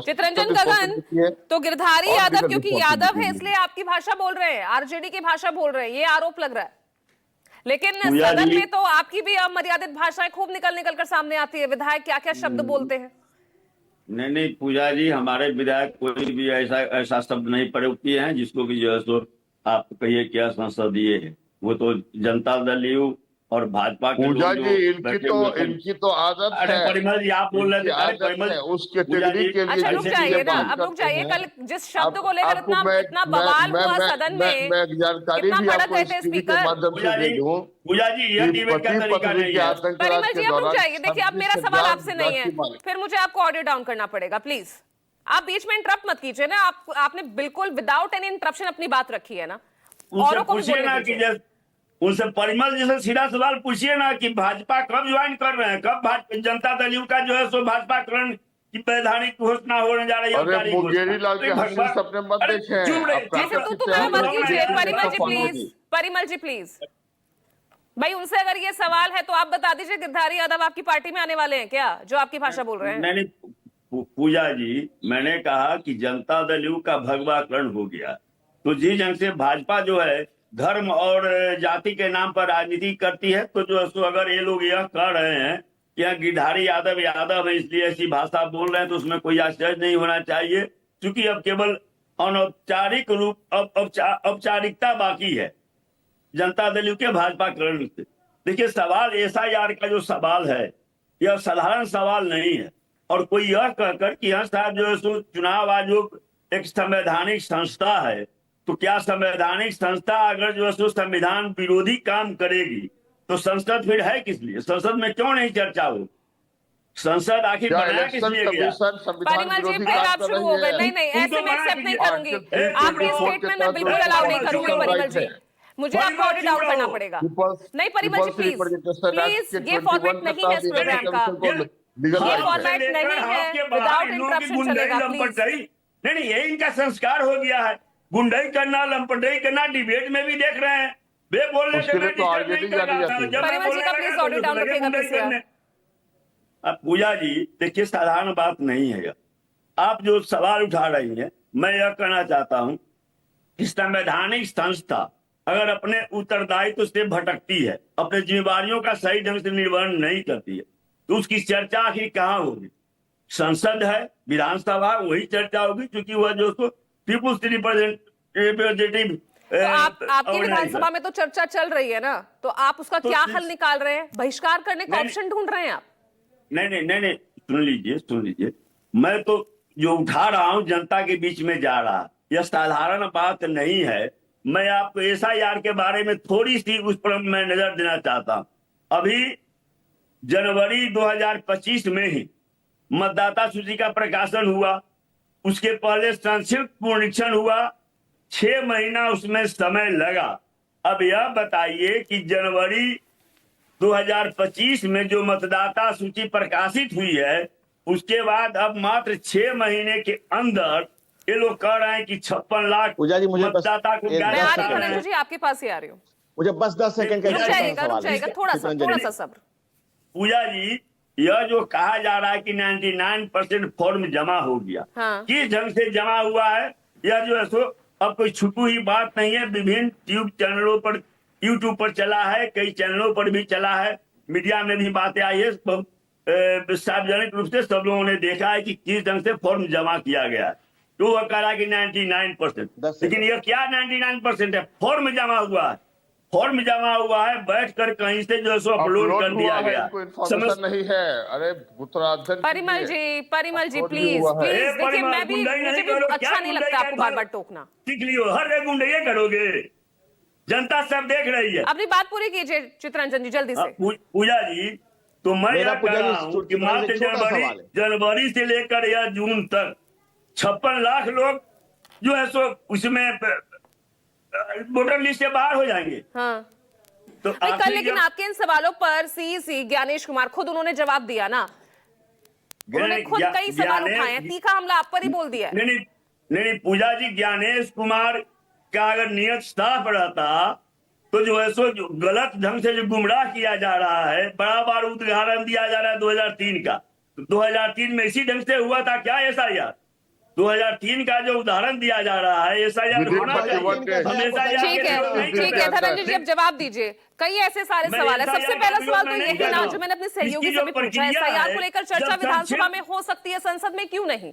चितरंजन गगन, तो गिरधारी यादव क्योंकि यादव है इसलिए आपकी भाषा बोल रहे हैं, आरजेडी की भाषा बोल रहे हैं, ये आरोप लग रहा है। लेकिन सदन में तो आपकी भी अमर्यादित भाषाएं खूब निकल निकल कर सामने आती है। विधायक क्या क्या शब्द बोलते हैं। नहीं पूजा जी, हमारे विधायक कोई भी ऐसा शब्द नहीं प्रयोग किए हैं जिसको कि जो है सो आप कहिए क्या संसदीय है। वो तो जनता दल यू और भाजपा के पूजा लोग जी इनकी तो आदत अरे है। परिमल जी आप बोल रहे थे, अरे आदत परिमल है उस कैटेगरी के लिए। अच्छा रुक जाइए ना, अब रुक जाइए। कल जिस शब्द को लेकर इतना बवाल हुआ सदन में, मैं जानकारी कितना भी भड़क आपको गए इस थे टीवी के स्पीकर। माध्यम से दे दूं। पूजा जी यह डिबेट का तरीका नहीं है। परिमल जी अब रुक जाइए। देखिए अब मेरा सवाल आपसे नहीं है, फिर मुझे आपको ऑडियो डाउन करना पड़ेगा। प्लीज आप बीच में इंटरप्ट मत कीजिए ना। आपने बिल्कुल विदाउट एनी इंटरप्शन अपनी बात रखी है ना। औरों को भी बोलने दीजिए। उनसे परिमल जी से सीधा सवाल पूछिए ना कि भाजपा कब ज्वाइन कर रहे हैं, कब जनता दल यू का जो है सो भाजपाकरण की वैधानिक घोषणा होने जा रही है। अरे मुंगेरी लाल के हंसी सपने मत देखें। परिमल जी प्लीज भाई, उनसे अगर ये सवाल है तो आप बता दीजिए गिरधारी यादव आपकी पार्टी में आने वाले हैं क्या, जो आपकी भाषा बोल रहे हैं। नहीं पूजा जी, मैंने कहा कि जनता दल यू का भगवाकरण हो गया, तो जिस ढंग से भाजपा जो है धर्म और जाति के नाम पर राजनीति करती है, तो जो है अगर ये लोग यह कह रहे हैं कि यहाँ गिरधारी यादव है इसलिए ऐसी भाषा बोल रहे हैं, तो उसमें कोई आश्चर्य नहीं होना चाहिए। क्योंकि अब केवल अनौपचारिक रूप औपचारिकता बाकी है जनता दल यू के भाजपाकरण से। देखिए सवाल SIR का जो सवाल है यह साधारण सवाल नहीं है। और कोई यह कहकर कि हाँ साहब जो है चुनाव आयोग एक संवैधानिक संस्था है, तो क्या संवैधानिक संस्था अगर जो है संविधान विरोधी काम करेगी तो संसद फिर है किस लिए? संसद में क्यों नहीं चर्चा हो? संसद आखिर बनाया किस लिए गया? परिमल जी फिर आप शुरू हो गए। नहीं ऐसे मैं एक्सेप्ट नहीं करूंगी। आपकी स्टेटमेंट में बिल्कुल अलाउ नहीं करूंगी परिमल जी। मुझे आपको ऑडियो डाउन करना पड़ेगा। नहीं परिमल जी प्लीज ये फॉर्मेट नहीं है इस प्रोग्राम का, ये फॉर्मेट नहीं है। विदाउट इंटरप्शन चलेगा प्लीज। नहीं ये इनका संस्कार हो गया है, गुंडई करना लंपटई करना। डिबेट में भी देख रहे हैं वे बोल रहे थे परिमल जी का प्लीज ऑडियो डाउन रखिएगा। अब पूजा जी देखिए साधारण बात नहीं है आप जो सवाल उठा रही हैं। मैं यह कहना चाहता हूं कि संवैधानिक संस्था अगर अपने उत्तरदायित्व से भटकती है, अपने जिम्मेवारियों का सही ढंग से निर्वहन नहीं करती है, तो उसकी चर्चा आखिर कहाँ होगी? संसद है, विधानसभा, वही चर्चा होगी क्योंकि वह जो पीपुल्स रिप्रेजेंटेटिव। तो आपकी विधानसभा में तो चर्चा चल रही है ना, तो आप उसका क्या हल निकाल रहे हैं? बहिष्कार करने का ऑप्शन ढूंढ रहे हैं आप? नहीं सुन लीजिए। मैं तो जो उठा रहा हूं जनता के बीच में जा रहा, यह साधारण बात नहीं है। मैं आपको SIR के बारे में थोड़ी सी उस पर मैं नजर देना चाहता हूं। अभी जनवरी 2025 में ही मतदाता सूची का प्रकाशन हुआ, उसके पहले संक्षिप्त पुनरीक्षण हुआ, 6 महीना उसमें समय लगा। अब यह बताइए कि जनवरी 2025 में जो मतदाता सूची प्रकाशित हुई है, उसके बाद अब मात्र 6 महीने के अंदर ये लोग कह रहे हैं कि 56 लाख मतदाता को जी आपके पास ही आ रही हूँ। मुझे बस 10 सेकंड का थोड़ा सा सब्र। पूजा जी यह जो कहा जा रहा है कि 99% फॉर्म जमा हो गया, किस ढंग से जमा हुआ है यह जो है सो अब कोई छुपी हुई बात नहीं है। विभिन्न ट्यूब चैनलों पर, यूट्यूब पर चला है, कई चैनलों पर भी चला है, मीडिया में भी बातें आई है, सार्वजनिक रूप से सब लोगों ने देखा है कि किस ढंग से फॉर्म जमा किया गया है। तो वह कह रहा कि 99%, लेकिन यह क्या 99% है? फॉर्म जमा हुआ है, फॉर्म जमा हुआ है, बैठकर कहीं से जो है सो अपलोड कर दिया गया। समझ नहीं है। अरे परिमल जी प्लीज देखिए, मैं भी मुझे भी अच्छा नहीं लगता आपको बार बार टोकना। सीख लियो, हर एक गुंडे ये करोगे, जनता सब देख रही है। अपनी बात पूरी कीजिए चितरंजन जी जल्दी से। पूजा जी तो मैं यह कह रहा हूँ कि मात्र जनवरी से लेकर यह जून तक 56 लाख लोग जो है सो उसमें वोटर लिस्ट से बाहर हो जाएंगे। हाँ। तो कल लेकिन आपके इन सवालों पर CEC ज्ञानेश कुमार खुद उन्होंने जवाब दिया ना, उन्होंने खुद कई सवाल उठाए हैं, तीखा हमला आप पर ही बोल दिया। नहीं पूजा जी, ज्ञानेश कुमार का अगर नियत साफ रहता तो जो है सो गलत ढंग से जो गुमराह किया जा रहा है, बड़ा बार उदाहरण दिया जा रहा है 2003 का, तो 2003 में इसी ढंग से हुआ था क्या SIR? 2003 का जो उदाहरण दिया जा रहा है एसआईआर होना चाहिए हमेशा। ठीक है धनंजय जी, अब जवाब दीजिए। कई ऐसे सारे सवाल है। सबसे पहला सवाल तो यही ना जो मैंने अपने सहयोगी से भी पूछा, एसआईआर को लेकर चर्चा विधानसभा में हो सकती है, संसद में क्यों नहीं?